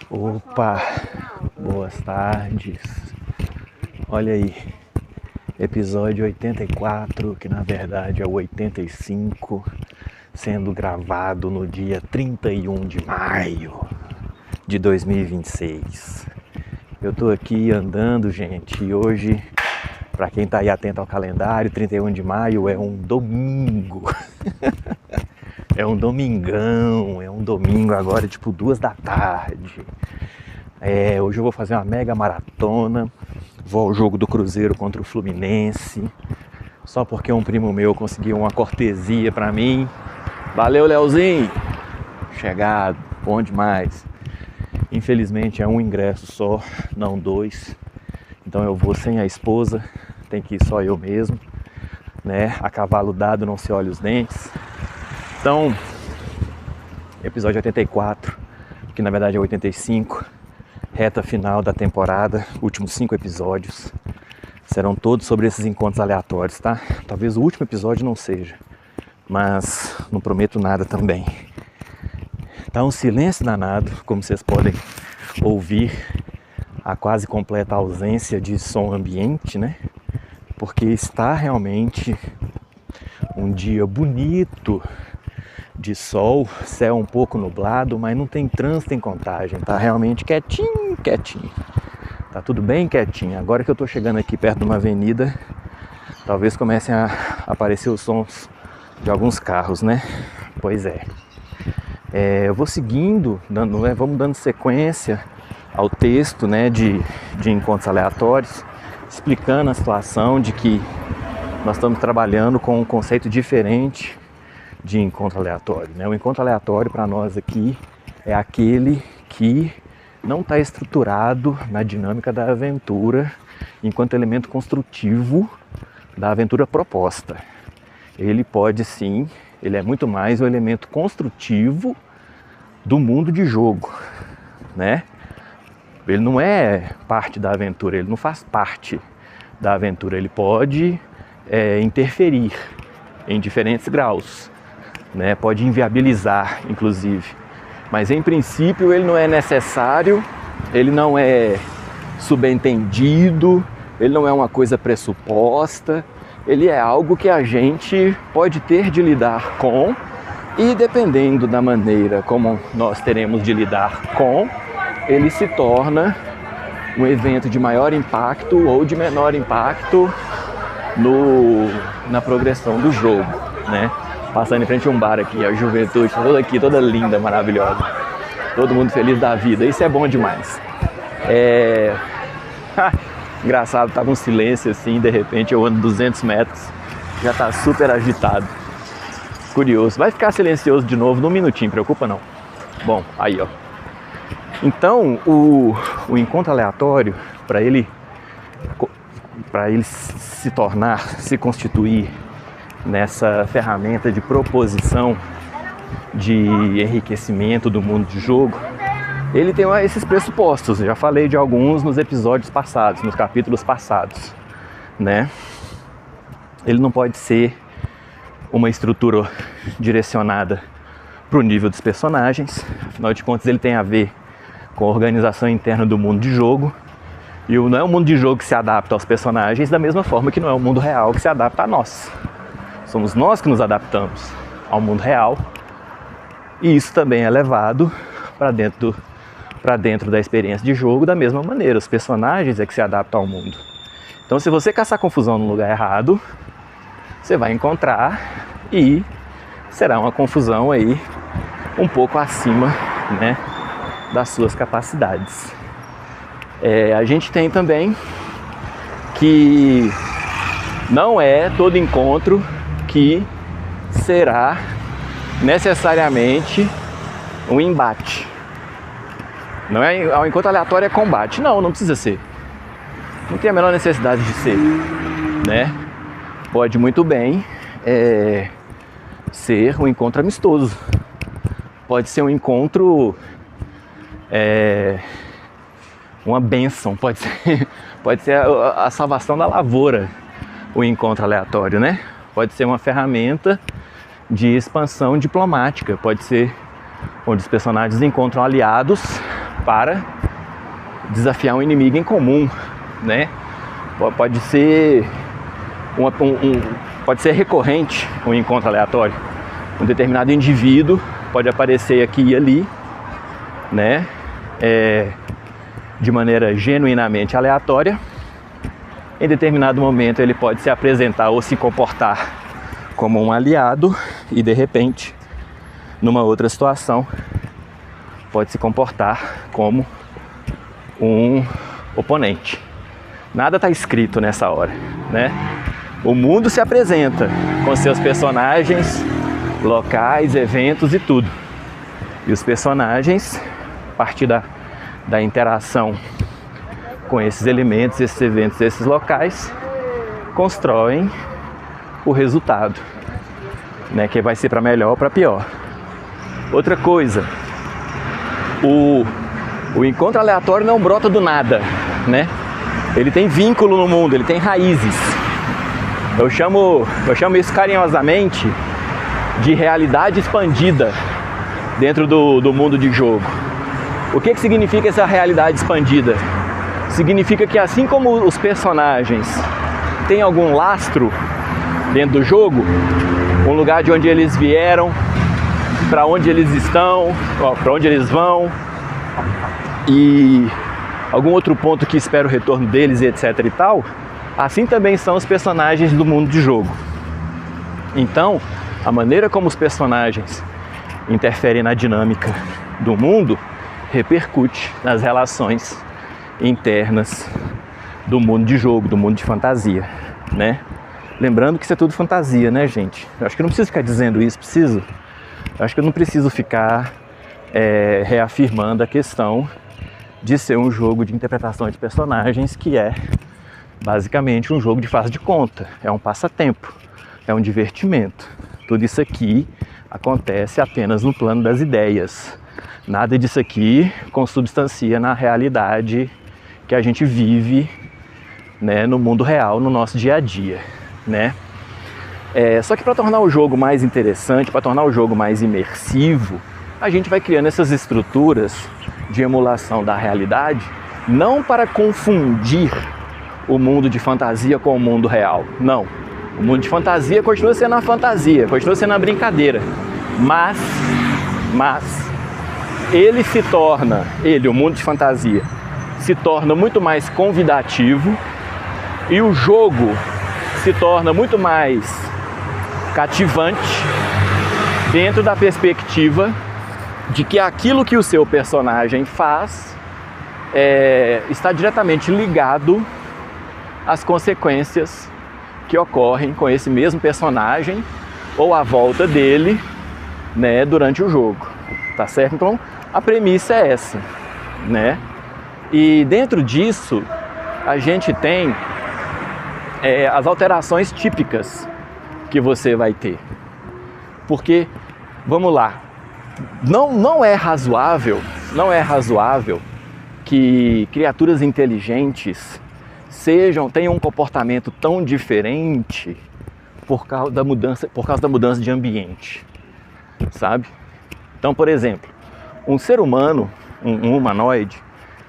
Opa, boas tardes. Olha aí, episódio 84, que na verdade é o 85, sendo gravado no dia 31 de maio de 2026. Eu tô aqui andando, gente, e hoje, pra quem tá aí atento ao calendário, 31 de maio é um domingo. É um domingão, é um domingo agora, tipo 2 da tarde. Hoje eu vou fazer uma mega maratona. Vou ao jogo do Cruzeiro contra o Fluminense. Só porque um primo meu conseguiu uma cortesia pra mim. Valeu, Leozinho! Chegado, bom demais. Infelizmente é um ingresso só, não 2. Então eu vou sem a esposa, tem que ir só eu mesmo, né? A cavalo dado não se olha os dentes. Então, episódio 84, que na verdade é 85, reta final da temporada, últimos 5 episódios, serão todos sobre esses encontros aleatórios, tá? Talvez o último episódio não seja, mas não prometo nada também. Tá um silêncio danado, como vocês podem ouvir, a quase completa ausência de som ambiente, né? Porque está realmente um dia bonito, de sol, céu um pouco nublado, mas não tem trânsito em Contagem, tá realmente quietinho. Tá tudo bem quietinho. Agora que eu tô chegando aqui perto de uma avenida, talvez comecem a aparecer os sons de alguns carros, né? Pois é. Eu vou seguindo, vamos dando sequência ao texto, né, de encontros aleatórios, explicando a situação de que nós estamos trabalhando com um conceito diferente de encontro aleatório, né? O encontro aleatório para nós aqui é aquele que não está estruturado na dinâmica da aventura enquanto elemento construtivo da aventura proposta. Ele pode sim, ele é muito mais um elemento construtivo do mundo de jogo, né? Ele não é parte da aventura, ele não faz parte da aventura, ele pode interferir em diferentes graus, né? Pode inviabilizar, inclusive. Mas, em princípio, ele não é necessário, ele não é subentendido, ele não é uma coisa pressuposta, ele é algo que a gente pode ter de lidar com e, dependendo da maneira como nós teremos de lidar com, ele se torna um evento de maior impacto ou de menor impacto na progressão do jogo, né? Passando em frente a um bar aqui, a juventude toda aqui, toda linda, maravilhosa. Todo mundo feliz da vida, isso é bom demais. Engraçado, tava um silêncio assim, de repente eu ando 200 metros, já tá super agitado. Curioso, vai ficar silencioso de novo num minutinho, preocupa não. Bom, aí ó. Então, o encontro aleatório, para ele se constituir nessa ferramenta de proposição, de enriquecimento do mundo de jogo, ele tem esses pressupostos. Eu já falei de alguns nos episódios passados, nos capítulos passados, né? Ele não pode ser uma estrutura direcionada para o nível dos personagens, afinal de contas ele tem a ver com a organização interna do mundo de jogo, e não é o mundo de jogo que se adapta aos personagens da mesma forma que não é o mundo real que se adapta a nós. Somos nós que nos adaptamos ao mundo real, e isso também é levado para dentro da experiência de jogo da mesma maneira. Os personagens é que se adaptam ao mundo. Então, se você caçar confusão no lugar errado, você vai encontrar, e será uma confusão aí um pouco acima, né, das suas capacidades. A gente tem também que não é todo encontro que será necessariamente um embate. Não é um encontro aleatório, é combate. Não precisa ser. Não tem a menor necessidade de ser, né? Pode muito bem ser um encontro amistoso. Pode ser um encontro, uma bênção. Pode ser a salvação da lavoura, o encontro aleatório, né? Pode ser uma ferramenta de expansão diplomática, pode ser onde os personagens encontram aliados para desafiar um inimigo em comum, né? Pode ser pode ser recorrente um encontro aleatório. Um determinado indivíduo pode aparecer aqui e ali, né? De maneira genuinamente aleatória. Em determinado momento ele pode se apresentar ou se comportar como um aliado e de repente, numa outra situação, pode se comportar como um oponente. Nada está escrito nessa hora, né? O mundo se apresenta com seus personagens, locais, eventos e tudo. E os personagens, a partir da interação com esses elementos, esses eventos, esses locais, constroem o resultado, né? Que vai ser para melhor ou para pior. Outra coisa, o encontro aleatório não brota do nada, né? Ele tem vínculo no mundo, ele tem raízes. Eu chamo isso carinhosamente de realidade expandida dentro do mundo de jogo. O que significa essa realidade expandida? Significa que assim como os personagens têm algum lastro dentro do jogo, um lugar de onde eles vieram, para onde eles estão, para onde eles vão, e algum outro ponto que espera o retorno deles e etc e tal, assim também são os personagens do mundo de jogo. Então, a maneira como os personagens interferem na dinâmica do mundo repercute nas relações internas do mundo de jogo, do mundo de fantasia, né? Lembrando que isso é tudo fantasia, né, gente? Eu acho que eu não preciso ficar dizendo isso, preciso? Eu acho que eu não preciso ficar reafirmando a questão de ser um jogo de interpretação de personagens que é basicamente um jogo de faz de conta, é um passatempo, é um divertimento. Tudo isso aqui acontece apenas no plano das ideias. Nada disso aqui consubstancia na realidade que a gente vive, né, no mundo real, no nosso dia a dia, né? Só que para tornar o jogo mais interessante, para tornar o jogo mais imersivo, a gente vai criando essas estruturas de emulação da realidade, não para confundir o mundo de fantasia com o mundo real, não. O mundo de fantasia continua sendo a fantasia, continua sendo a brincadeira, mas ele se torna, o mundo de fantasia, se torna muito mais convidativo e o jogo se torna muito mais cativante dentro da perspectiva de que aquilo que o seu personagem faz está diretamente ligado às consequências que ocorrem com esse mesmo personagem ou à volta dele, né, durante o jogo, tá certo? Então a premissa é essa, né? E dentro disso a gente tem as alterações típicas que você vai ter, porque vamos lá, não é razoável que criaturas inteligentes tenham um comportamento tão diferente por causa da mudança de ambiente, sabe? Então, por exemplo, um ser humano, um humanoide,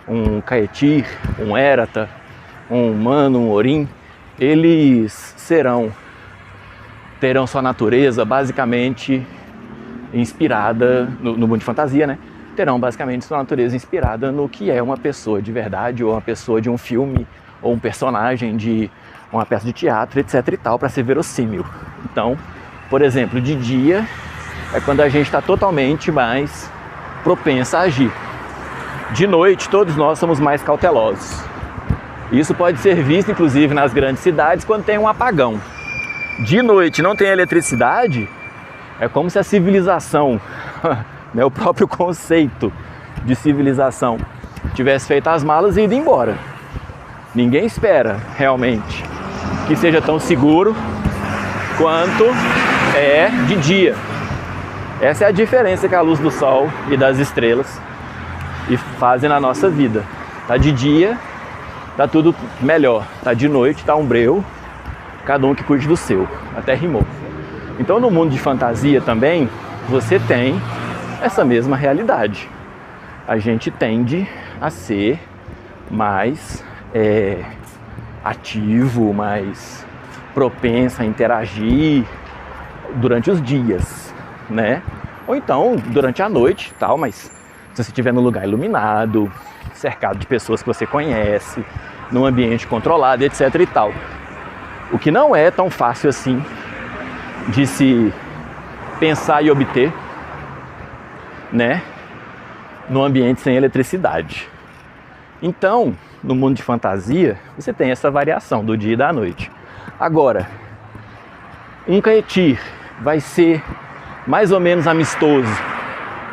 um Caetir, um Erata, um humano, um Orim, eles terão sua natureza basicamente inspirada no mundo de fantasia, né? Terão basicamente sua natureza inspirada no que é uma pessoa de verdade, ou uma pessoa de um filme, ou um personagem de uma peça de teatro, etc e tal, para ser verossímil. Então, por exemplo, de dia é quando a gente está totalmente mais propensa a agir. De noite, todos nós somos mais cautelosos. Isso pode ser visto, inclusive, nas grandes cidades, quando tem um apagão. De noite não tem eletricidade, é como se a civilização, né, o próprio conceito de civilização, tivesse feito as malas e ido embora. Ninguém espera, realmente, que seja tão seguro quanto é de dia. Essa é a diferença que a luz do sol e das estrelas fazem na nossa vida. Tá de dia, tá tudo melhor. Tá de noite, tá um breu, cada um que cuide do seu. Até rimou. Então, no mundo de fantasia também, você tem essa mesma realidade. a gente tende a ser mais ativo, mais propenso a interagir durante os dias, né? Ou então durante a noite, tal, mas se você estiver num lugar iluminado, cercado de pessoas que você conhece, num ambiente controlado, etc e tal. O que não é tão fácil assim de se pensar e obter, né? Num ambiente sem eletricidade. Então, no mundo de fantasia, você tem essa variação do dia e da noite. Agora, um Caetir vai ser mais ou menos amistoso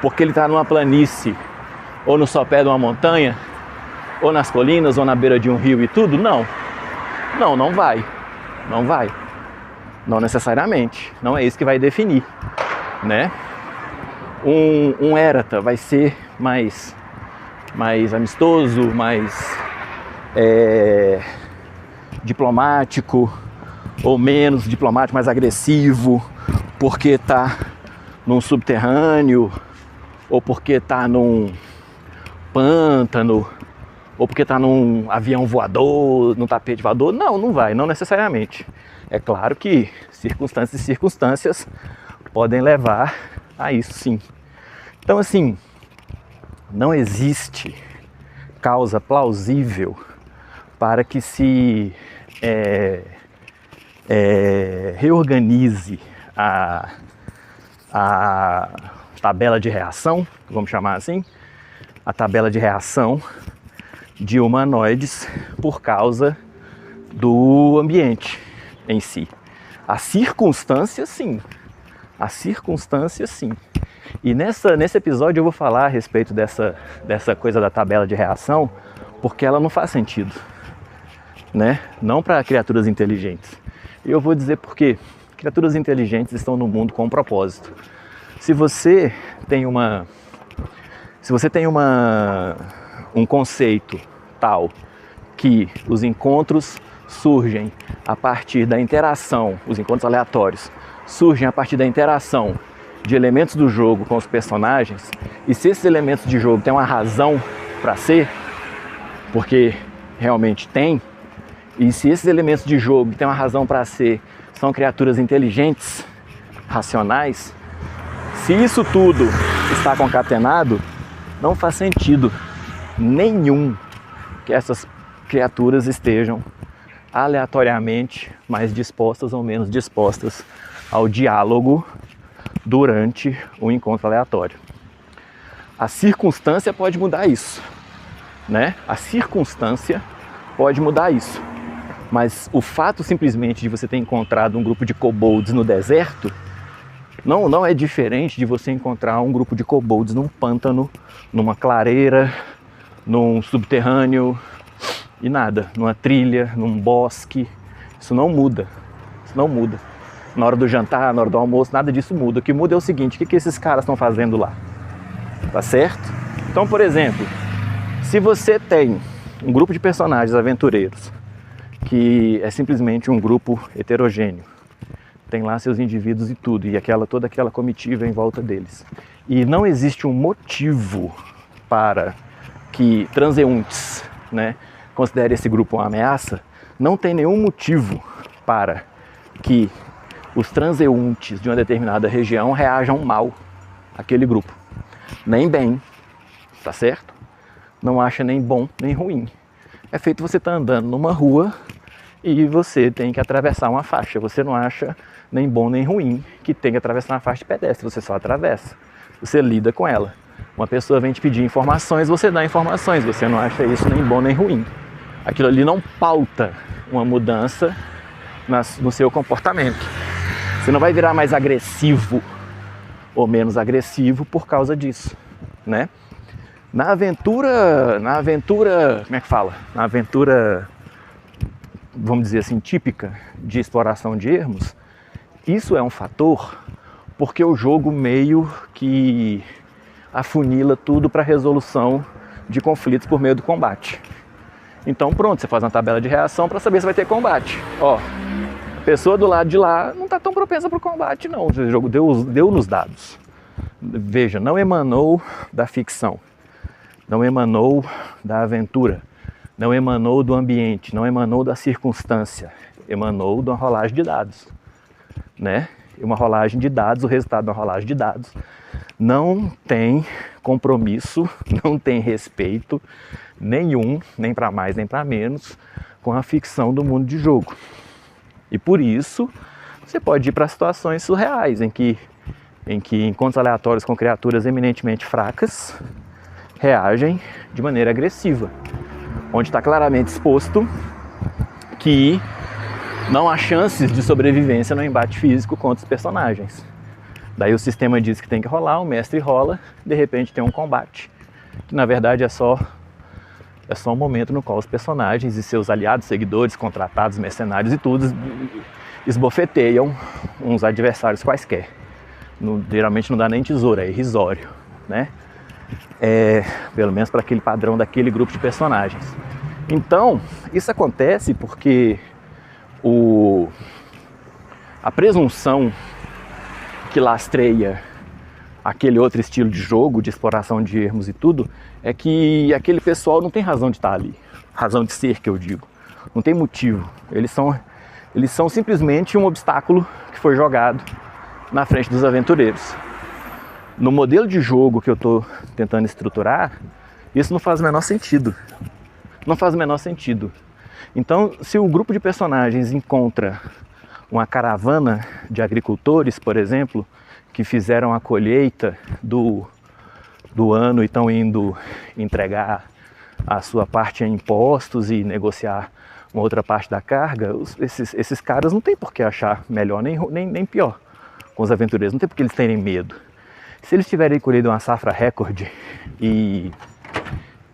porque ele está numa planície, ou no sopé de uma montanha, ou nas colinas, ou na beira de um rio e tudo? Não. Não vai. Não vai. Não necessariamente. Não é isso que vai definir, né? Um Érata vai ser mais amistoso, mais diplomático, ou menos diplomático, mais agressivo, porque está num subterrâneo, ou porque está num pântano, ou porque está num avião voador, num tapete voador. Não vai, não necessariamente. É claro que circunstâncias podem levar a isso, sim. Então, assim, não existe causa plausível para que se reorganize a tabela de reação, vamos chamar assim, a tabela de reação de humanoides por causa do ambiente em si. A circunstância, sim. A circunstância, sim. E nesse episódio eu vou falar a respeito dessa coisa da tabela de reação, porque ela não faz sentido, né? Não para criaturas inteligentes. E eu vou dizer por quê. Criaturas inteligentes estão no mundo com um propósito. Se você tem um conceito tal que os encontros surgem a partir da interação, os encontros aleatórios surgem a partir da interação de elementos do jogo com os personagens, e se esses elementos de jogo têm uma razão para ser, porque realmente tem, e se esses elementos de jogo têm uma razão para ser, são criaturas inteligentes, racionais, se isso tudo está concatenado, não faz sentido nenhum que essas criaturas estejam aleatoriamente mais dispostas ou menos dispostas ao diálogo durante o encontro aleatório. A circunstância pode mudar isso, né? A circunstância pode mudar isso. Mas o fato simplesmente de você ter encontrado um grupo de kobolds no deserto não é diferente de você encontrar um grupo de kobolds num pântano, numa clareira, num subterrâneo e nada, numa trilha, num bosque. Isso não muda. Isso não muda. Na hora do jantar, na hora do almoço, nada disso muda. O que muda é o seguinte: o que esses caras estão fazendo lá? Tá certo? Então, por exemplo, se você tem um grupo de personagens aventureiros que é simplesmente um grupo heterogêneo, tem lá seus indivíduos e tudo, e toda aquela comitiva em volta deles, e não existe um motivo para que transeuntes, né, considerem esse grupo uma ameaça, não tem nenhum motivo para que os transeuntes de uma determinada região reajam mal àquele grupo. Nem bem, tá certo? Não acha nem bom nem ruim. É feito você estar andando numa rua e você tem que atravessar uma faixa. Você não acha nem bom nem ruim que tem que atravessar uma faixa de pedestre. Você só atravessa. Você lida com ela. Uma pessoa vem te pedir informações, você dá informações. Você não acha isso nem bom nem ruim. Aquilo ali não pauta uma mudança no seu comportamento. Você não vai virar mais agressivo ou menos agressivo por causa disso, né? Na aventura, como é que fala? Na aventura, vamos dizer assim, típica de exploração de ermos, isso é um fator porque o jogo meio que afunila tudo para resolução de conflitos por meio do combate. Então pronto, você faz uma tabela de reação para saber se vai ter combate. Ó, a pessoa do lado de lá não está tão propensa para o combate não, o jogo deu nos dados. Veja, não emanou da ficção. não emanou da aventura, não emanou do ambiente, não emanou da circunstância, emanou de uma rolagem de dados, né? E uma rolagem de dados, o resultado de uma rolagem de dados não tem compromisso, não tem respeito nenhum, nem para mais nem para menos, com a ficção do mundo de jogo. E por isso você pode ir para situações surreais em que encontros aleatórios com criaturas eminentemente fracas reagem de maneira agressiva, onde está claramente exposto que não há chances de sobrevivência no embate físico contra os personagens. Daí o sistema diz que tem que rolar, o mestre rola, de repente tem um combate, que na verdade é só um momento no qual os personagens e seus aliados, seguidores, contratados, mercenários e tudo esbofeteiam uns adversários quaisquer. Geralmente não dá nem tesoura, é irrisório, né? Pelo menos para aquele padrão daquele grupo de personagens. Então, isso acontece porque a presunção que lastreia aquele outro estilo de jogo, de exploração de ermos e tudo, é que aquele pessoal não tem razão de estar ali. Razão de ser, que eu digo. Não tem motivo. Eles são simplesmente um obstáculo que foi jogado na frente dos aventureiros. No modelo de jogo que eu estou tentando estruturar, isso não faz o menor sentido. Não faz o menor sentido. Então, se o grupo de personagens encontra uma caravana de agricultores, por exemplo, que fizeram a colheita do ano e estão indo entregar a sua parte em impostos e negociar uma outra parte da carga, esses caras não tem por que achar melhor nem pior com os aventureiros, não tem por que eles terem medo. Se eles tiverem colhido uma safra recorde e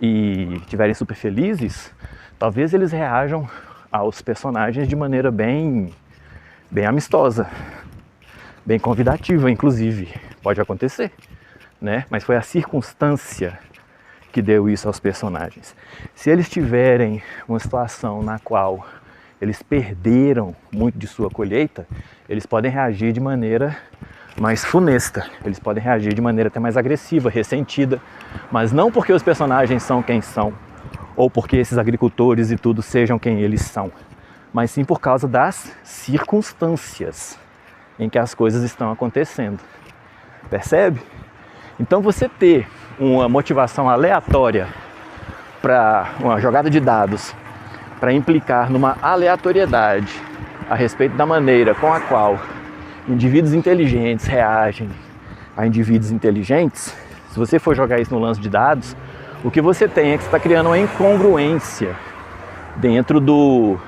estiverem super felizes, talvez eles reajam aos personagens de maneira bem amistosa, bem convidativa, inclusive. Pode acontecer, né? Mas foi a circunstância que deu isso aos personagens. Se eles tiverem uma situação na qual eles perderam muito de sua colheita, eles podem reagir de maneira mais funesta, eles podem reagir de maneira até mais agressiva, ressentida, mas não porque os personagens são quem são, ou porque esses agricultores e tudo sejam quem eles são, mas sim por causa das circunstâncias em que as coisas estão acontecendo. Percebe? Então você ter uma motivação aleatória para uma jogada de dados, para implicar numa aleatoriedade a respeito da maneira com a qual indivíduos inteligentes reagem a indivíduos inteligentes, se você for jogar isso no lance de dados, o que você tem é que você está criando uma incongruência dentro do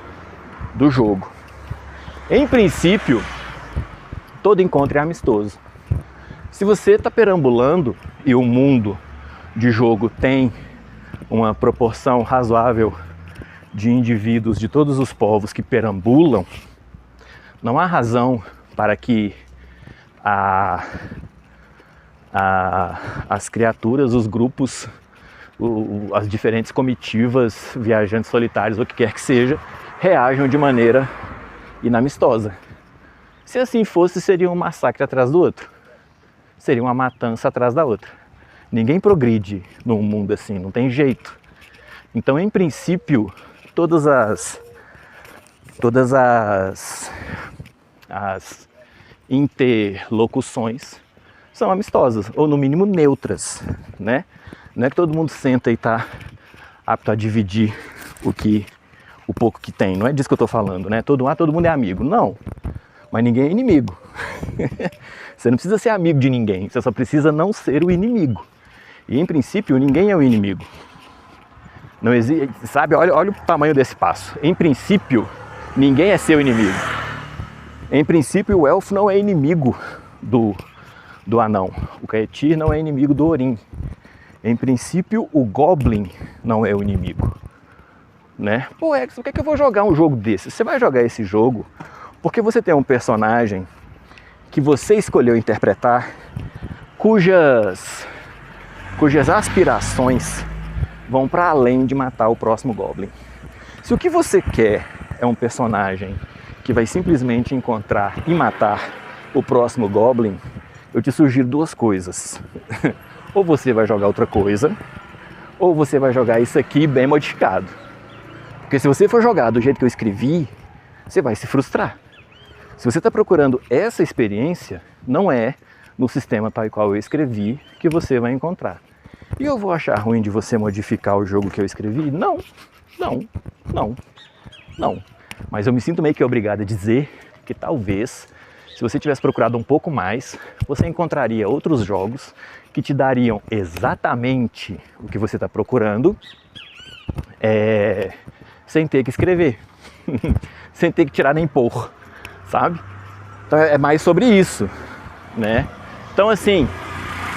jogo. Em princípio, todo encontro é amistoso. Se você está perambulando e o mundo de jogo tem uma proporção razoável de indivíduos de todos os povos que perambulam, não há razão para que as criaturas, os grupos, as diferentes comitivas, viajantes solitários, ou o que quer que seja, reajam de maneira inamistosa. Se assim fosse, seria um massacre atrás do outro. Seria uma matança atrás da outra. Ninguém progride num mundo assim, não tem jeito. Então, em princípio, todas as interlocuções são amistosas, ou no mínimo neutras, né? Não é que todo mundo senta e está apto a dividir o pouco que tem, não é disso que eu estou falando, né? Todo mundo é amigo, não, mas ninguém é inimigo. Você não precisa ser amigo de ninguém, você só precisa não ser o inimigo. E em princípio, ninguém é o inimigo. Não existe, sabe? Olha o tamanho desse passo. Em princípio, ninguém é seu inimigo. Em princípio, o elfo não é inimigo do anão. O Caetir não é inimigo do Orim. Em princípio, o Goblin não é o inimigo, né? Pô, Ex, por que eu vou jogar um jogo desse? Você vai jogar esse jogo porque você tem um personagem que você escolheu interpretar, cujas aspirações vão para além de matar o próximo Goblin. Se o que você quer é um personagem que vai simplesmente encontrar e matar o próximo Goblin, eu te sugiro duas coisas. Ou você vai jogar outra coisa, ou você vai jogar isso aqui bem modificado. Porque se você for jogar do jeito que eu escrevi, você vai se frustrar. Se você está procurando essa experiência, não é no sistema tal e qual eu escrevi que você vai encontrar. E eu vou achar ruim de você modificar o jogo que eu escrevi? Não. Mas eu me sinto meio que obrigado a dizer que talvez, se você tivesse procurado um pouco mais, você encontraria outros jogos que te dariam exatamente o que você está procurando, sem ter que escrever, sem ter que tirar nem pôr, sabe? Então é mais sobre isso, né? Então assim,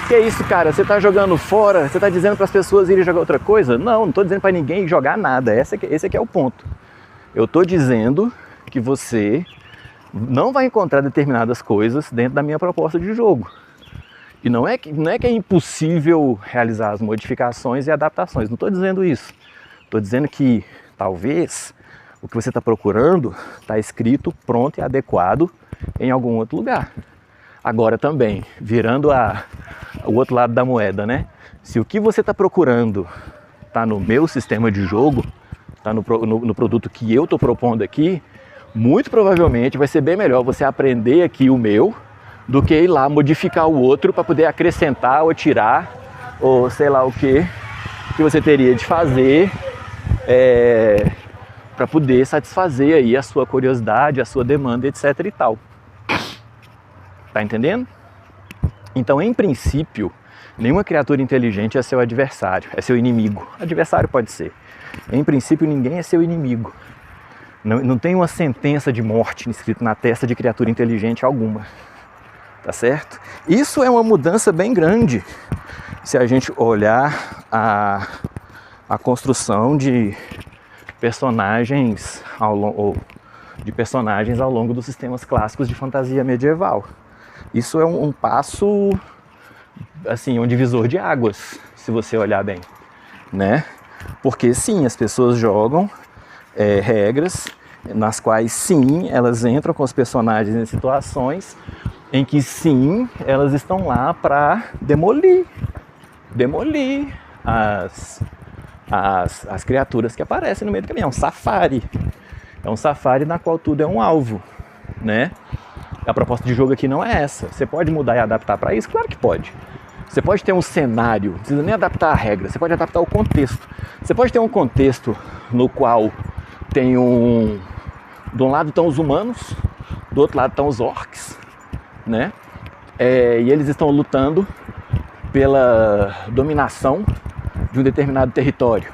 que é isso, cara? Você tá jogando fora? Você tá dizendo para as pessoas irem jogar outra coisa? Não tô dizendo para ninguém jogar nada. Esse aqui é o ponto. Eu tô dizendo que você não vai encontrar determinadas coisas dentro da minha proposta de jogo. E não é que é impossível realizar as modificações e adaptações. Não estou dizendo isso. Estou dizendo que talvez o que você está procurando está escrito, pronto e adequado em algum outro lugar. Agora também, virando o outro lado da moeda, né? Se o que você está procurando está no meu sistema de jogo, está no produto que eu estou propondo aqui, muito provavelmente vai ser bem melhor você aprender aqui o meu do que ir lá modificar o outro para poder acrescentar ou tirar, ou sei lá o que você teria de fazer para poder satisfazer aí a sua curiosidade, a sua demanda, etc e tal. Tá entendendo? Então, em princípio, nenhuma criatura inteligente é seu adversário, é seu inimigo. Adversário pode ser. Em princípio, ninguém é seu inimigo. Não tem uma sentença de morte escrita na testa de criatura inteligente alguma. Tá certo? Isso é uma mudança bem grande se a gente olhar a construção de personagens ao longo dos sistemas clássicos de fantasia medieval. Isso é um passo, assim, um divisor de águas, se você olhar bem, né? Porque sim, as pessoas jogam regras nas quais sim, elas entram com os personagens em situações em que sim, elas estão lá para demolir as criaturas que aparecem no meio do caminho. É um safari na qual tudo é um alvo, né? A proposta de jogo aqui não é essa. Você pode mudar e adaptar para isso? Claro que pode. Você pode ter um cenário, não precisa nem adaptar a regra, você pode adaptar o contexto. Você pode ter um contexto no qual tem de um lado estão os humanos, do outro lado estão os orcs, né? E eles estão lutando pela dominação de um determinado território.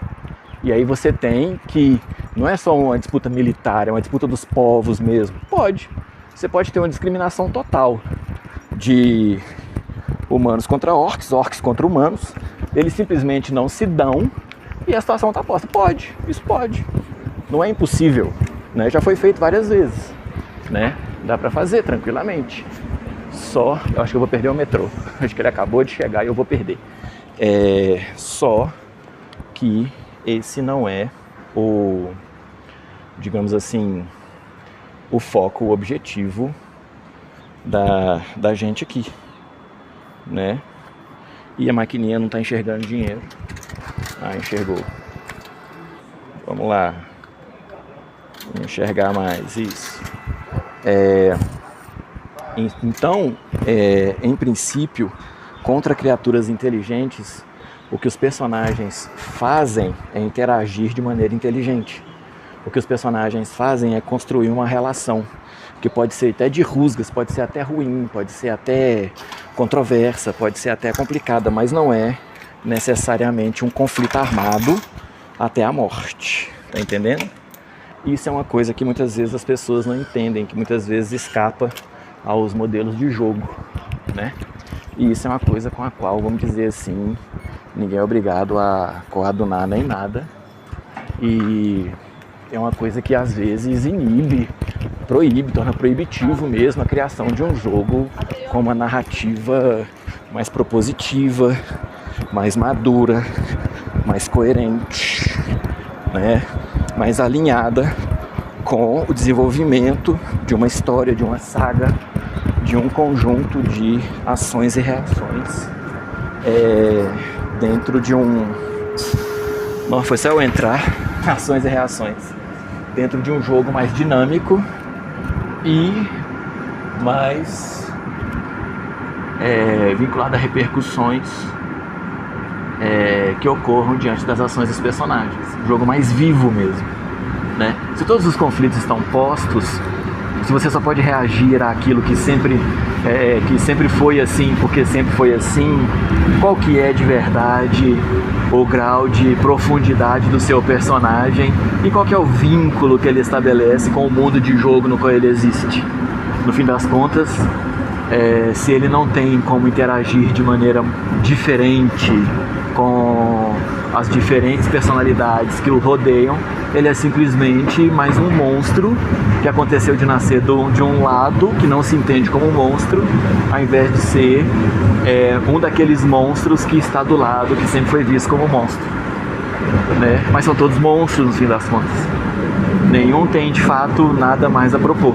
E aí você tem que, não é só uma disputa militar, é uma disputa dos povos mesmo. Você pode ter uma discriminação total de humanos contra orcs, orcs contra humanos. Eles simplesmente não se dão e a situação está posta. Isso pode. Não é impossível, né? Já foi feito várias vezes, né? Dá para fazer tranquilamente. Eu acho que eu vou perder o metrô. Acho que ele acabou de chegar e eu vou perder. Só que esse não é digamos assim, o foco, o objetivo da gente aqui, né? E a maquininha não está enxergando dinheiro. Enxergou. Vamos lá. Vamos enxergar mais, isso. Então, em princípio, contra criaturas inteligentes, o que os personagens fazem é interagir de maneira inteligente. O que os personagens fazem é construir uma relação, que pode ser até de rusgas, pode ser até ruim, pode ser até controversa, pode ser até complicada, mas não é necessariamente um conflito armado até a morte. Tá entendendo? Isso é uma coisa que muitas vezes as pessoas não entendem, que muitas vezes escapa aos modelos de jogo, né? E isso é uma coisa com a qual, vamos dizer assim, ninguém é obrigado a coadunar nem nada. E é uma coisa que às vezes torna proibitivo mesmo a criação de um jogo com uma narrativa mais propositiva, mais madura, mais coerente, né? Mais alinhada com o desenvolvimento de uma história, de uma saga, de um conjunto de ações e reações dentro de um Não, foi só eu entrar, ações e reações, dentro de um jogo mais dinâmico e mais vinculado a repercussões que ocorram diante das ações dos personagens. Um jogo mais vivo mesmo, né? Se todos os conflitos estão postos, se você só pode reagir àquilo que sempre foi assim, porque sempre foi assim, qual que é de verdade o grau de profundidade do seu personagem e qual que é o vínculo que ele estabelece com o mundo de jogo no qual ele existe. No fim das contas, se ele não tem como interagir de maneira diferente com as diferentes personalidades que o rodeiam, ele é simplesmente mais um monstro que aconteceu de nascer de um lado, que não se entende como um monstro, ao invés de ser um daqueles monstros que está do lado, que sempre foi visto como monstro, né? Mas são todos monstros no fim das contas. Nenhum tem de fato nada mais a propor.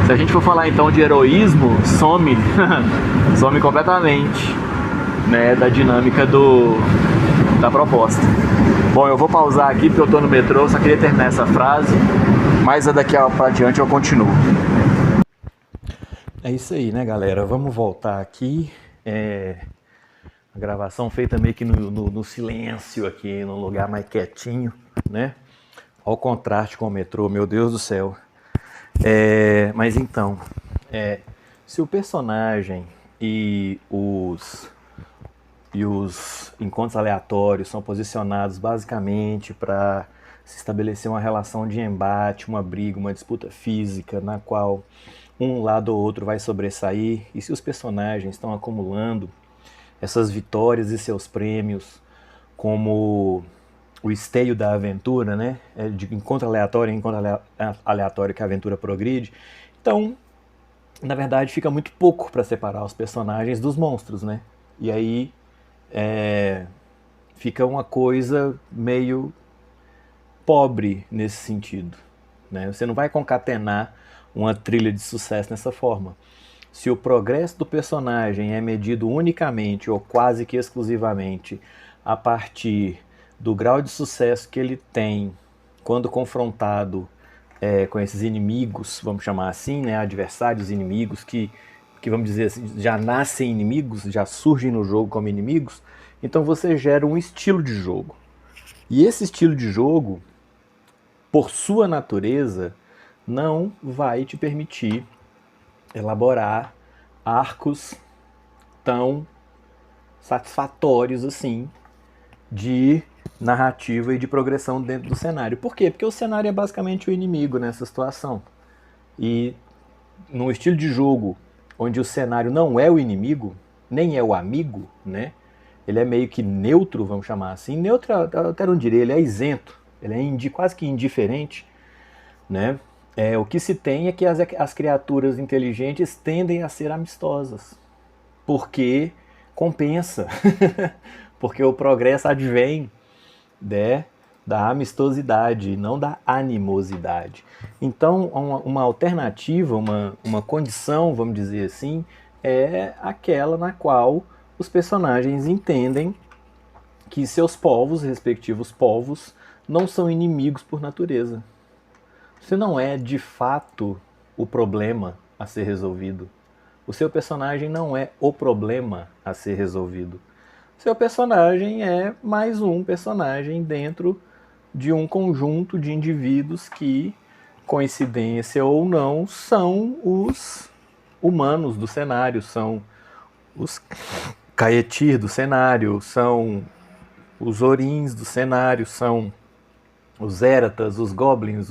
Se a gente for falar então de heroísmo, some completamente, né, da dinâmica da proposta. Bom, eu vou pausar aqui porque eu estou no metrô, só queria terminar essa frase, mas daqui para adiante eu continuo. É isso aí, né, galera? Vamos voltar aqui. A gravação feita meio que no silêncio aqui, num lugar mais quietinho, né? Olha o contraste com o metrô, meu Deus do céu. Mas então, se o personagem e os encontros aleatórios são posicionados basicamente para se estabelecer uma relação de embate, uma briga, uma disputa física na qual um lado ou outro vai sobressair, e se os personagens estão acumulando essas vitórias e seus prêmios como o esteio da aventura, né? De encontro aleatório em encontro aleatório que a aventura progride, então, na verdade, fica muito pouco para separar os personagens dos monstros, né? E aí fica uma coisa meio pobre nesse sentido, né? Você não vai concatenar uma trilha de sucesso dessa forma. Se o progresso do personagem é medido unicamente ou quase que exclusivamente a partir do grau de sucesso que ele tem quando confrontado com esses inimigos, vamos chamar assim, né, adversários, inimigos que vamos dizer assim, já nascem inimigos, já surgem no jogo como inimigos, então você gera um estilo de jogo. E esse estilo de jogo, por sua natureza, não vai te permitir elaborar arcos tão satisfatórios assim de narrativa e de progressão dentro do cenário. Por quê? Porque o cenário é basicamente o inimigo nessa situação. E num estilo de jogo onde o cenário não é o inimigo, nem é o amigo, né? Ele é meio que neutro, vamos chamar assim. Neutro, até não diria, ele é isento. Ele é quase que indiferente, né? O que se tem é que as criaturas inteligentes tendem a ser amistosas, porque compensa, porque o progresso advém, né, da amistosidade, não da animosidade. Então, uma alternativa, uma condição, vamos dizer assim, é aquela na qual os personagens entendem que seus povos, respectivos povos, não são inimigos por natureza. Você não é, de fato, o problema a ser resolvido. O seu personagem não é o problema a ser resolvido. Seu personagem é mais um personagem dentro de um conjunto de indivíduos que, coincidência ou não, são os humanos do cenário, são os Caetir do cenário, são os Orins do cenário, são os Ératas, os Goblins,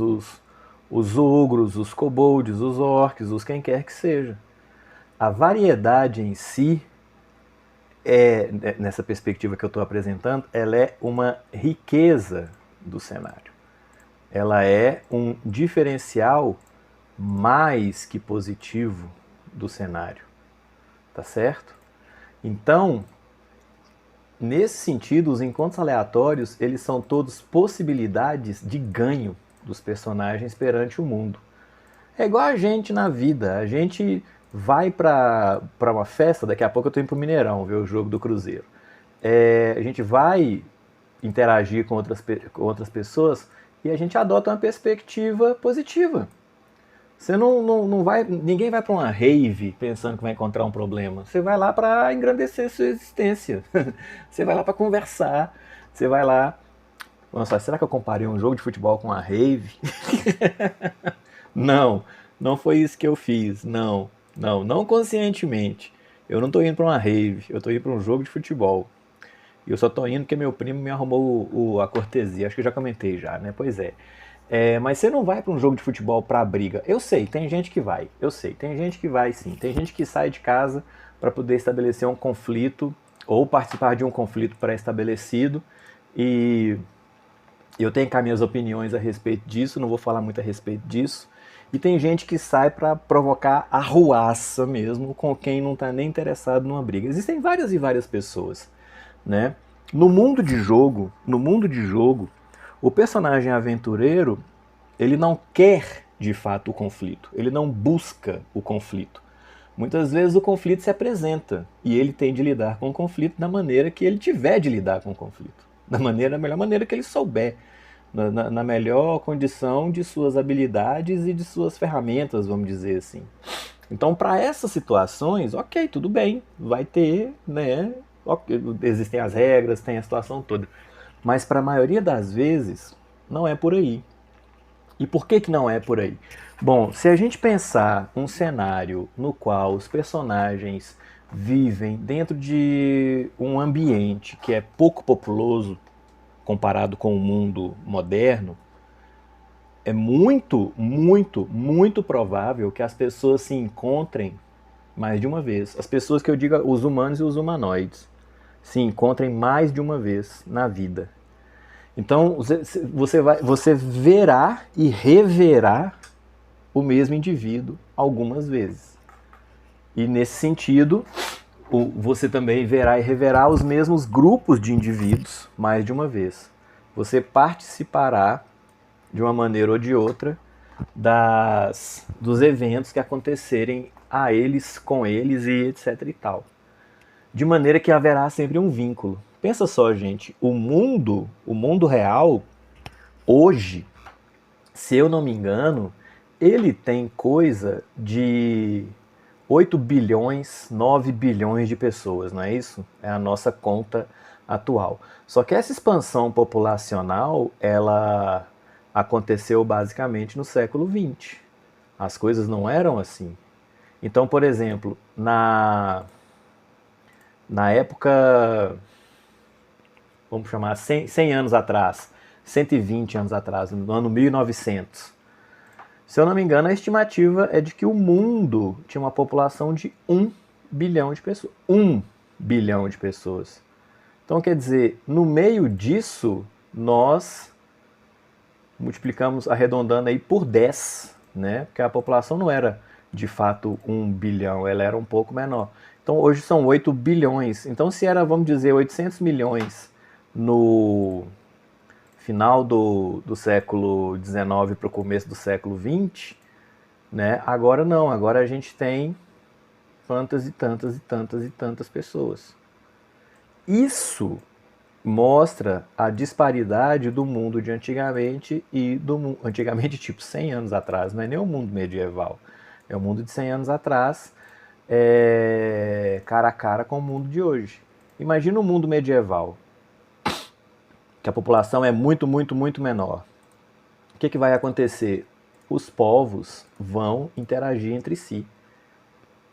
os ogros, os kobolds, os orcs, os quem quer que seja. A variedade em si, nessa perspectiva que eu estou apresentando, ela é uma riqueza do cenário. Ela é um diferencial mais que positivo do cenário. Tá certo? Então, nesse sentido, os encontros aleatórios, eles são todos possibilidades de ganho dos personagens perante o mundo. É igual a gente na vida. A gente vai para uma festa, daqui a pouco eu tô indo pro Mineirão ver o jogo do Cruzeiro. A gente vai interagir com outras pessoas e a gente adota uma perspectiva positiva. Você não vai, ninguém vai para uma rave pensando que vai encontrar um problema. Você vai lá para engrandecer sua existência. Você vai lá para conversar. Você vai lá. Nossa, será que eu comparei um jogo de futebol com uma rave? Não, não foi isso que eu fiz. Não conscientemente. Eu não estou indo para uma rave. Eu estou indo para um jogo de futebol. E eu só tô indo porque meu primo me arrumou a cortesia. Acho que eu já comentei já, né? Pois é. Mas você não vai para um jogo de futebol pra briga. Eu sei, tem gente que vai. Eu sei, tem gente que vai sim. Tem gente que sai de casa para poder estabelecer um conflito ou participar de um conflito pré-estabelecido. E eu tenho cá minhas opiniões a respeito disso, não vou falar muito a respeito disso. E tem gente que sai para provocar arruaça mesmo com quem não está nem interessado numa briga. Existem várias e várias pessoas, né? No mundo de jogo, o personagem aventureiro, ele não quer de fato o conflito, ele não busca o conflito. Muitas vezes o conflito se apresenta e ele tem de lidar com o conflito da maneira que ele tiver de lidar com o conflito, da melhor maneira que ele souber, na melhor condição de suas habilidades e de suas ferramentas, vamos dizer assim. Então, para essas situações, ok, tudo bem, vai ter, né? Existem as regras, tem a situação toda. Mas para a maioria das vezes, não é por aí. E por que não é por aí? Bom, se a gente pensar um cenário no qual os personagens vivem dentro de um ambiente que é pouco populoso comparado com o mundo moderno, é muito, muito, muito provável que as pessoas se encontrem mais de uma vez. As pessoas que eu digo, os humanos e os humanoides, se encontrem mais de uma vez na vida. Então você verá e reverá o mesmo indivíduo algumas vezes. E nesse sentido, você também verá e reverá os mesmos grupos de indivíduos mais de uma vez. Você participará de uma maneira ou de outra dos eventos que acontecerem a eles, com eles e etc e tal. De maneira que haverá sempre um vínculo. Pensa só, gente, o mundo real, hoje, se eu não me engano, ele tem coisa de 8 bilhões, 9 bilhões de pessoas, não é isso? É a nossa conta atual. Só que essa expansão populacional, ela aconteceu basicamente no século XX. As coisas não eram assim. Então, por exemplo, na época, vamos chamar 100 anos atrás, 120 anos atrás, no ano 1900, se eu não me engano, a estimativa é de que o mundo tinha uma população de 1 bilhão de pessoas. 1 bilhão de pessoas. Então, quer dizer, no meio disso, nós multiplicamos, arredondando aí por 10, né? Porque a população não era de fato 1 bilhão, ela era um pouco menor. Então hoje são 8 bilhões. Então se era, vamos dizer, 800 milhões no final do século XIX para o começo do século XX, né? Agora não, agora a gente tem tantas e tantas e tantas e tantas pessoas. Isso mostra a disparidade do mundo de antigamente e antigamente tipo 100 anos atrás, não é nem o mundo medieval, é o mundo de 100 anos atrás, cara a cara com o mundo de hoje. Imagina o mundo medieval, que a população é muito, muito, muito menor. O que vai acontecer? Os povos vão interagir entre si.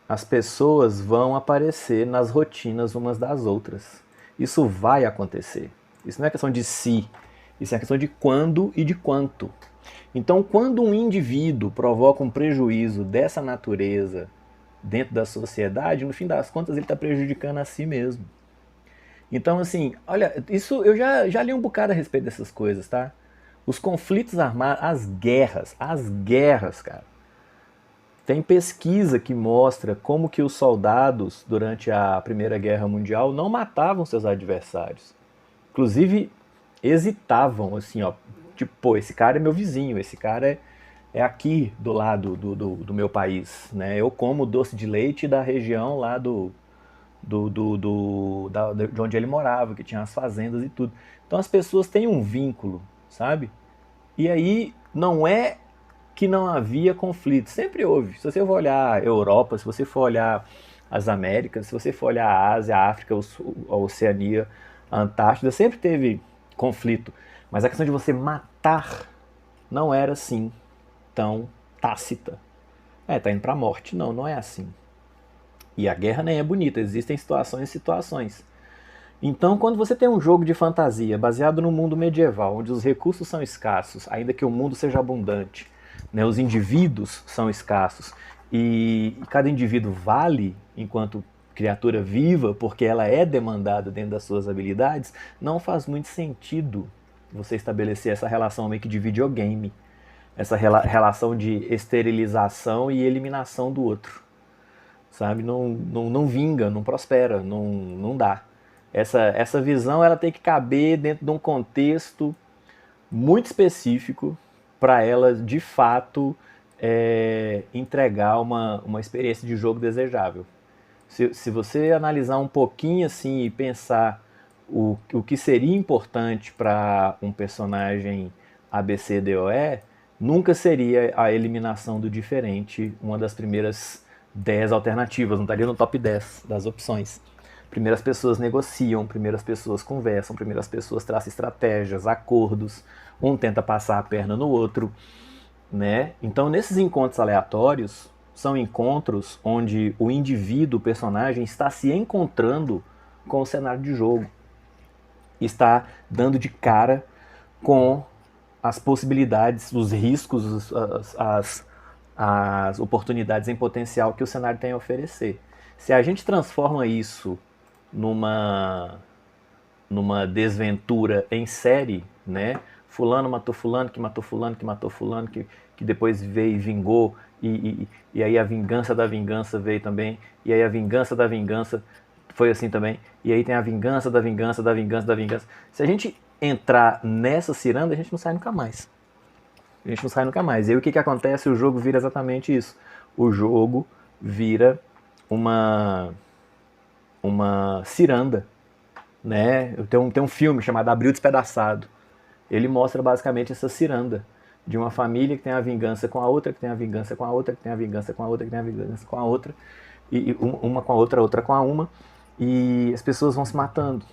As pessoas vão aparecer nas rotinas umas das outras. Isso vai acontecer. Isso não é questão de si, isso é questão de quando e de quanto. Então, quando um indivíduo provoca um prejuízo dessa natureza dentro da sociedade, no fim das contas ele está prejudicando a si mesmo. Então, assim, olha, isso eu já li um bocado a respeito dessas coisas, tá? Os conflitos armados, as guerras, cara. Tem pesquisa que mostra como que os soldados, durante a Primeira Guerra Mundial, não matavam seus adversários. Inclusive, hesitavam, assim, ó. Tipo, pô, esse cara é meu vizinho, esse cara é aqui do lado do meu país, né? Eu como doce de leite da região lá de onde ele morava, que tinha as fazendas e tudo. Então as pessoas têm um vínculo, sabe? E aí não é que não havia conflito, sempre houve. Se você for olhar a Europa, se você for olhar as Américas, se você for olhar a Ásia, a África, a Oceania, a Antártida, sempre teve conflito. Mas a questão de você matar não era assim tão tácita. Tá indo pra morte. Não, não é assim. E a guerra nem é bonita, existem situações e situações. Então, quando você tem um jogo de fantasia baseado no mundo medieval, onde os recursos são escassos, ainda que o mundo seja abundante, né, os indivíduos são escassos e cada indivíduo vale enquanto criatura viva, porque ela é demandada dentro das suas habilidades, não faz muito sentido você estabelecer essa relação meio que de videogame, essa relação de esterilização e eliminação do outro, sabe? Não vinga, não prospera, não dá. Essa visão ela tem que caber dentro de um contexto muito específico para ela, de fato, entregar uma experiência de jogo desejável. Se você analisar um pouquinho assim e pensar o que seria importante para um personagem ABCDOE, nunca seria a eliminação do diferente uma das primeiras 10 alternativas, não estaria no top 10 das opções. Primeiras pessoas negociam, primeiras pessoas conversam, primeiras pessoas traçam estratégias, acordos, um tenta passar a perna no outro, né? Então, nesses encontros aleatórios, são encontros onde o indivíduo, o personagem, está se encontrando com o cenário de jogo, está dando de cara com as possibilidades, os riscos, as oportunidades em potencial que o cenário tem a oferecer. Se a gente transforma isso numa desventura em série, né? Fulano matou fulano, que matou fulano, que matou fulano, que depois veio e vingou, e aí a vingança da vingança veio também, e aí a vingança da vingança foi assim também, e aí tem a vingança da vingança da vingança da vingança. Se a gente entrar nessa ciranda, a gente não sai nunca mais. A gente não sai nunca mais. E aí o que acontece? O jogo vira exatamente isso. O jogo vira uma ciranda, né? Tem um filme chamado Abril Despedaçado. Ele mostra basicamente essa ciranda de uma família que tem a vingança com a outra, que tem a vingança com a outra, que tem a vingança com a outra, que tem a vingança com a outra, e uma com a outra, outra com a uma, e as pessoas vão se matando.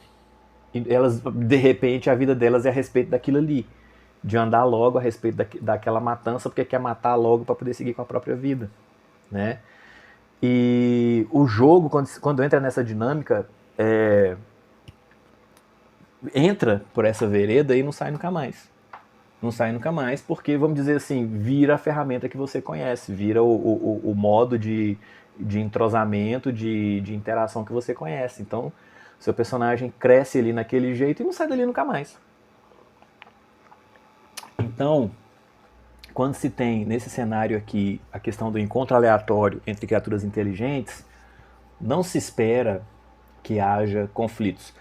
E elas, de repente, a vida delas é a respeito daquilo ali, de andar logo a respeito daquela matança, porque quer matar logo para poder seguir com a própria vida, né? E o jogo, quando entra nessa dinâmica, entra por essa vereda e não sai nunca mais. Não sai nunca mais, porque, vamos dizer assim, vira a ferramenta que você conhece, vira o modo de entrosamento, de interação que você conhece. Então, seu personagem cresce ali naquele jeito e não sai dali nunca mais. Então, quando se tem nesse cenário aqui a questão do encontro aleatório entre criaturas inteligentes, não se espera que haja conflitos.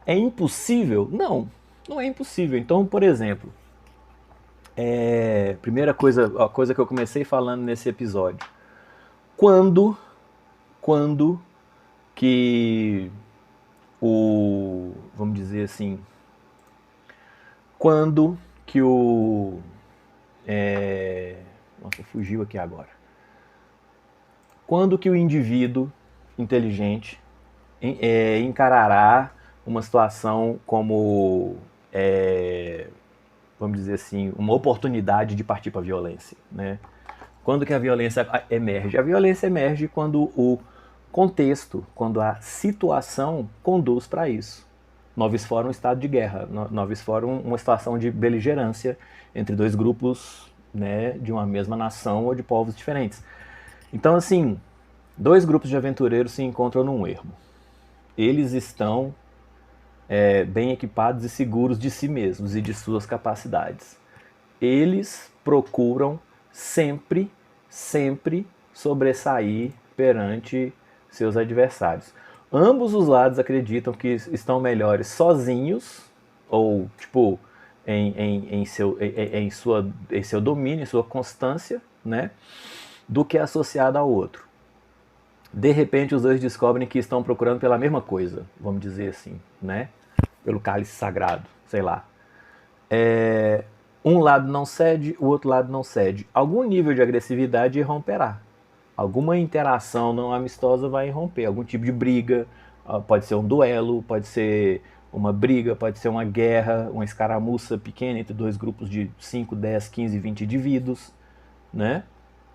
É impossível? Não, não é impossível. Então, por exemplo, primeira coisa, a coisa que eu comecei falando nesse episódio. Quando que vamos dizer assim, quando que nossa, fugiu aqui agora. Quando que o indivíduo inteligente encarará uma situação como, vamos dizer assim, uma oportunidade de partir para a violência, né? Quando que a violência emerge? A violência emerge quando o contexto, quando a situação conduz para isso. Novis fora um estado de guerra, novis fora uma situação de beligerância entre dois grupos, né, de uma mesma nação ou de povos diferentes. Então, assim, dois grupos de aventureiros se encontram num ermo. Eles estão bem equipados e seguros de si mesmos e de suas capacidades. Eles procuram sempre sobressair perante seus adversários. Ambos os lados acreditam que estão melhores sozinhos, ou tipo, em seu domínio, em sua constância, né, do que associado ao outro. De repente os dois descobrem que estão procurando pela mesma coisa, vamos dizer assim, né? Pelo cálice sagrado, sei lá. Um lado não cede, o outro lado não cede. Algum nível de agressividade irromperá. Alguma interação não amistosa vai irromper. Algum tipo de briga, pode ser um duelo, pode ser uma briga, pode ser uma guerra, uma escaramuça pequena entre dois grupos de 5, 10, 15, 20 indivíduos, né?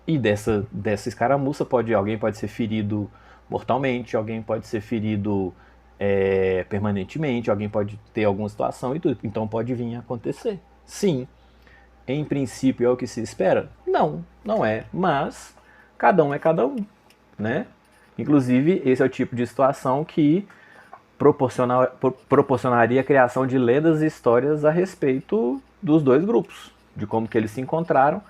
E dessa escaramuça alguém pode ser ferido mortalmente, alguém pode ser ferido permanentemente, alguém pode ter alguma situação e tudo. Então pode vir a acontecer. Sim, em princípio é o que se espera? Não, não é. Mas cada um é cada um, né? Inclusive, esse é o tipo de situação que proporcionaria a criação de lendas e histórias a respeito dos dois grupos, de como que eles se encontraram.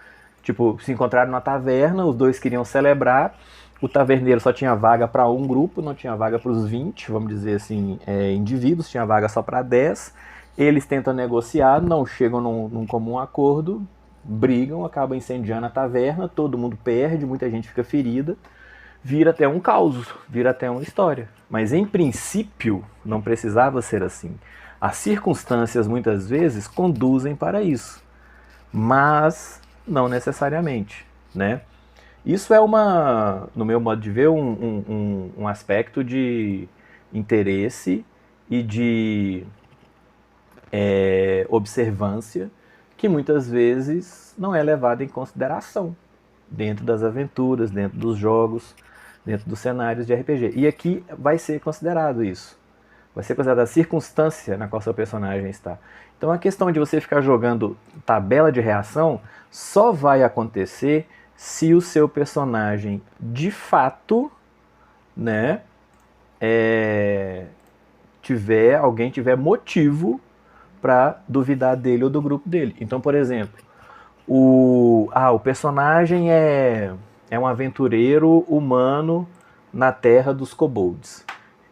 Tipo, se encontraram na taverna, os dois queriam celebrar, o taverneiro só tinha vaga para um grupo, não tinha vaga para os 20, vamos dizer assim, indivíduos, tinha vaga só para 10. Eles tentam negociar, não chegam num comum acordo, brigam, acabam incendiando a taverna, todo mundo perde, muita gente fica ferida, vira até um caos, vira até uma história. Mas em princípio não precisava ser assim. As circunstâncias muitas vezes conduzem para isso, mas não necessariamente, né? Isso é no meu modo de ver, um aspecto de interesse e de observância que muitas vezes não é levado em consideração dentro das aventuras, dentro dos jogos, dentro dos cenários de RPG. E aqui vai ser considerado isso. Vai ser considerada a circunstância na qual seu personagem está. Então a questão de você ficar jogando tabela de reação só vai acontecer se o seu personagem de fato, né, alguém tiver motivo para duvidar dele ou do grupo dele. Então, por exemplo, o personagem é um aventureiro humano na terra dos kobolds.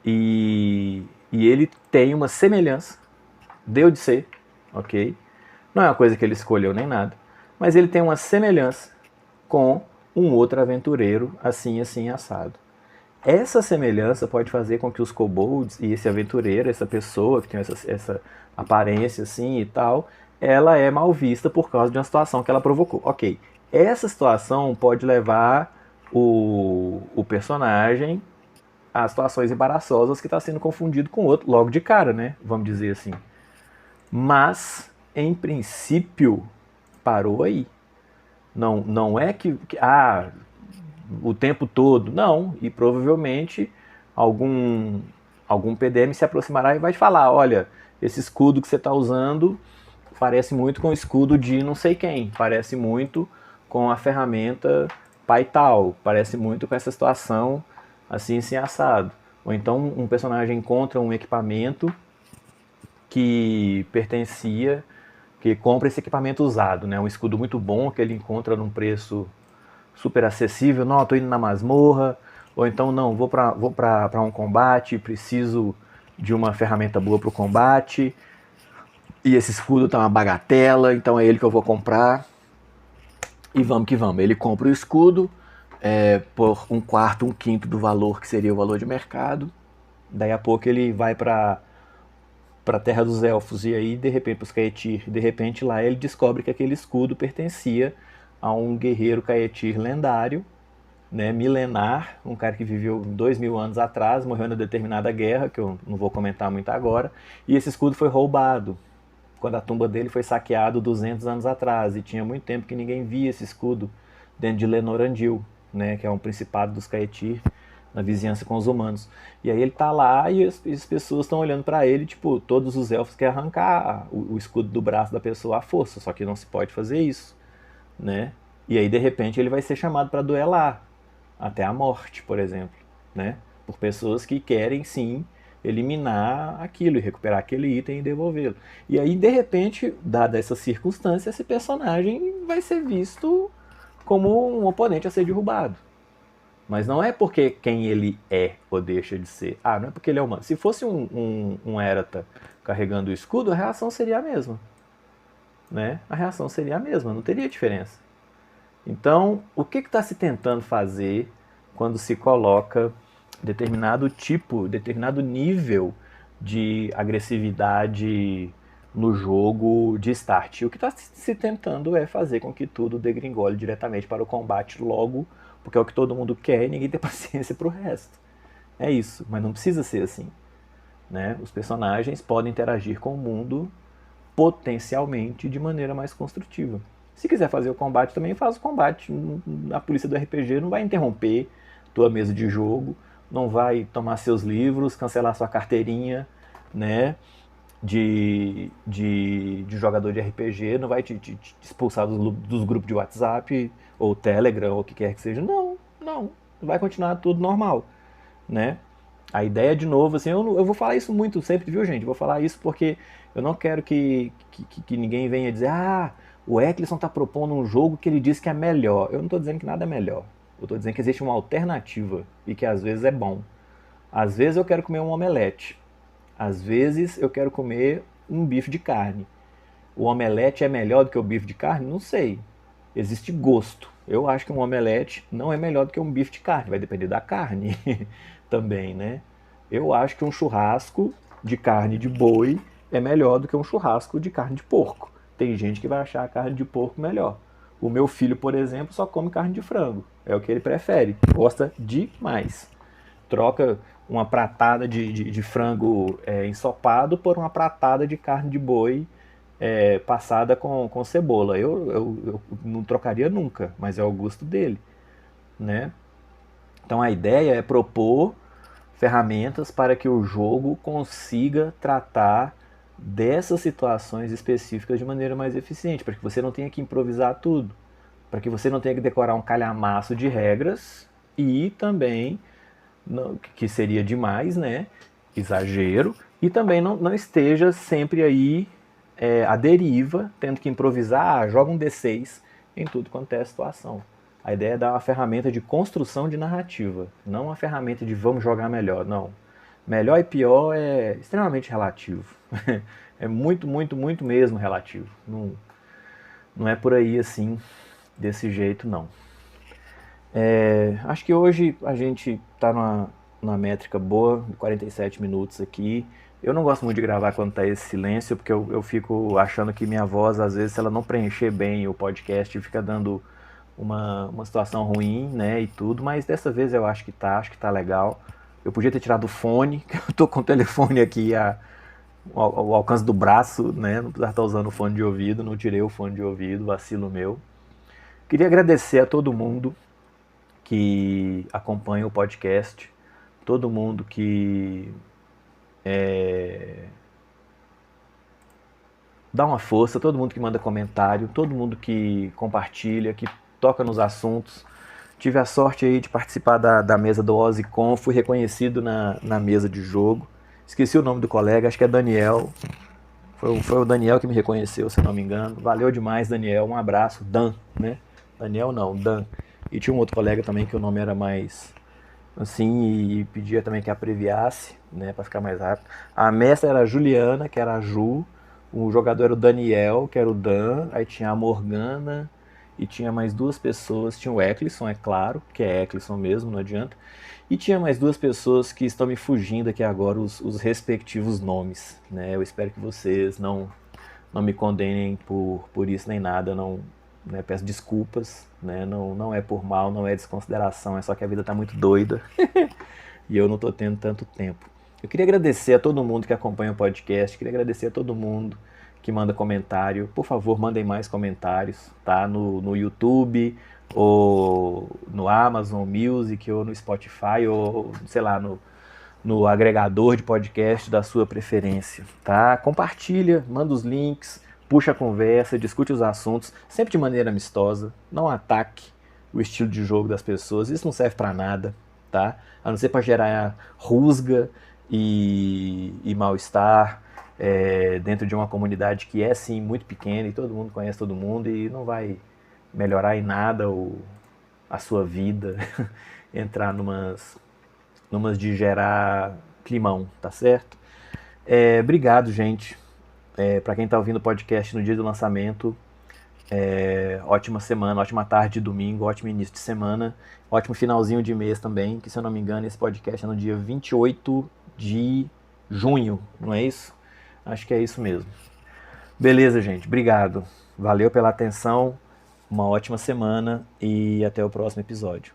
E ele tem uma semelhança, deu de ser, ok? Não é uma coisa que ele escolheu nem nada, mas ele tem uma semelhança com um outro aventureiro assim, assim, assado. Essa semelhança pode fazer com que os kobolds e esse aventureiro, essa pessoa que tem essa aparência assim e tal, ela é mal vista por causa de uma situação que ela provocou. Ok, essa situação pode levar o personagem a situações embaraçosas que está sendo confundido com outro logo de cara, né? Vamos dizer assim. Mas, em princípio, parou aí. Não é que o tempo todo, não. E provavelmente algum PDM se aproximará e vai falar, olha, esse escudo que você está usando parece muito com o escudo de não sei quem, parece muito com a ferramenta pai tal, parece muito com essa situação assim, assim, assado. Ou então um personagem encontra um equipamento que compra esse equipamento usado, né? Um escudo muito bom que ele encontra num preço super acessível. Não, estou indo na masmorra. Ou então, não, vou para um combate, preciso de uma ferramenta boa para o combate. E esse escudo tá uma bagatela, então é ele que eu vou comprar. E vamos que vamos. Ele compra o escudo por um quarto, um quinto do valor que seria o valor de mercado. Daí a pouco ele vai para a Terra dos Elfos e aí de repente os Caetir, de repente lá ele descobre que aquele escudo pertencia a um guerreiro Caetir lendário, né, milenar, um cara que viveu 2000 anos atrás, morreu na determinada guerra, que eu não vou comentar muito agora, e esse escudo foi roubado quando a tumba dele foi saqueada 200 anos atrás, e tinha muito tempo que ninguém via esse escudo dentro de Lenorandil, né, que é um principado dos Caetir, na vizinhança com os humanos. E aí ele tá lá e as pessoas estão olhando para ele, tipo, todos os elfos querem arrancar o escudo do braço da pessoa à força, só que não se pode fazer isso, né? E aí de repente ele vai ser chamado para duelar, até a morte, por exemplo, né? Por pessoas que querem sim eliminar aquilo e recuperar aquele item e devolvê-lo. E aí de repente, dada essa circunstância, esse personagem vai ser visto como um oponente a ser derrubado. Mas não é porque quem ele é ou deixa de ser. Não é porque ele é humano. Se fosse um Erata carregando o escudo, a reação seria a mesma, né? A reação seria a mesma, não teria diferença. Então, o que está se tentando fazer quando se coloca determinado tipo, determinado nível de agressividade no jogo de start. O que está se tentando é fazer com que tudo degringole diretamente para o combate logo, porque é o que todo mundo quer e ninguém tem paciência para o resto. É isso, mas não precisa ser assim. Né? Os personagens podem interagir com o mundo potencialmente de maneira mais construtiva. Se quiser fazer o combate também, faz o combate. A polícia do RPG não vai interromper tua mesa de jogo, não vai tomar seus livros, cancelar sua carteirinha, né? De jogador de RPG, não vai te expulsar dos grupos de WhatsApp ou Telegram ou o que quer que seja. Não, não. Vai continuar tudo normal, né? A ideia, de novo, assim, eu vou falar isso muito sempre, viu, gente? Vou falar isso porque eu não quero que ninguém venha dizer o Eccleston está propondo um jogo que ele diz que é melhor. Eu não estou dizendo que nada é melhor. Eu estou dizendo que existe uma alternativa e que às vezes é bom. Às vezes eu quero comer um omelete. Às vezes eu quero comer um bife de carne. O omelete é melhor do que o bife de carne? Não sei. Existe gosto. Eu acho que um omelete não é melhor do que um bife de carne. Vai depender da carne também, né? Eu acho que um churrasco de carne de boi é melhor do que um churrasco de carne de porco. Tem gente que vai achar a carne de porco melhor. O meu filho, por exemplo, só come carne de frango. É o que ele prefere. Gosta demais. Troca uma pratada de frango ensopado por uma pratada de carne de boi passada com cebola. Eu não trocaria nunca, mas é o gosto dele, né? Então a ideia é propor ferramentas para que o jogo consiga tratar dessas situações específicas de maneira mais eficiente, para que você não tenha que improvisar tudo, para que você não tenha que decorar um calhamaço de regras e também, que seria demais, né? Exagero, e também não esteja sempre aí à deriva, tendo que improvisar, joga um D6 em tudo quanto é situação. A ideia é dar uma ferramenta de construção de narrativa, não uma ferramenta de vamos jogar melhor, não. Melhor e pior é extremamente relativo. É muito, muito, muito mesmo relativo. Não é por aí assim, desse jeito, não. Acho que hoje a gente está numa métrica boa, 47 minutos aqui. Eu não gosto muito de gravar quando está esse silêncio, porque eu fico achando que minha voz, às vezes, se ela não preencher bem o podcast, fica dando uma situação ruim, né, e tudo, mas dessa vez eu acho que tá legal. Eu podia ter tirado o fone, que eu tô com o telefone aqui ao alcance do braço, né, não precisava estar usando o fone de ouvido, não tirei o fone de ouvido, vacilo meu. Queria agradecer a todo mundo que acompanha o podcast, todo mundo que dá uma força, todo mundo que manda comentário, todo mundo que compartilha, que toca nos assuntos. Tive a sorte aí de participar da mesa do OzzyCon, fui reconhecido na mesa de jogo. Esqueci o nome do colega, acho que é Daniel. Foi o Daniel que me reconheceu, se não me engano. Valeu demais, Daniel. Um abraço. Dan, né? Daniel não, Dan. E tinha um outro colega também que o nome era mais assim e pedia também que abreviasse, né, para ficar mais rápido. A mestra era a Juliana, que era a Ju. O jogador era o Daniel, que era o Dan. Aí tinha a Morgana e tinha mais duas pessoas. Tinha o Eccleston, é claro, que é Eccleston mesmo, não adianta. E tinha mais duas pessoas que estão me fugindo aqui agora, os respectivos nomes, né? Eu espero que vocês não me condenem por isso nem nada, não, né? Peço desculpas, né? Não é por mal, não é desconsideração, é só que a vida está muito doida e eu não estou tendo tanto tempo. Eu queria agradecer a todo mundo que acompanha o podcast, queria agradecer a todo mundo que manda comentário. Por favor, mandem mais comentários, tá? No YouTube, ou no Amazon Music, ou no Spotify, ou sei lá, no agregador de podcast da sua preferência, tá? Compartilha, manda os links, puxa a conversa, discute os assuntos, sempre de maneira amistosa, não ataque o estilo de jogo das pessoas, isso não serve pra nada, tá? A não ser pra gerar rusga e mal-estar dentro de uma comunidade que é sim muito pequena e todo mundo conhece todo mundo e não vai melhorar em nada a sua vida entrar numas de gerar climão, tá certo? Obrigado, gente. Para quem está ouvindo o podcast no dia do lançamento, Ótima semana, ótima tarde de domingo, ótimo início de semana, ótimo finalzinho de mês também, que se eu não me engano esse podcast é no dia 28 de junho, não é isso? Acho que é isso mesmo. Beleza, gente, obrigado. Valeu pela atenção, uma ótima semana e até o próximo episódio.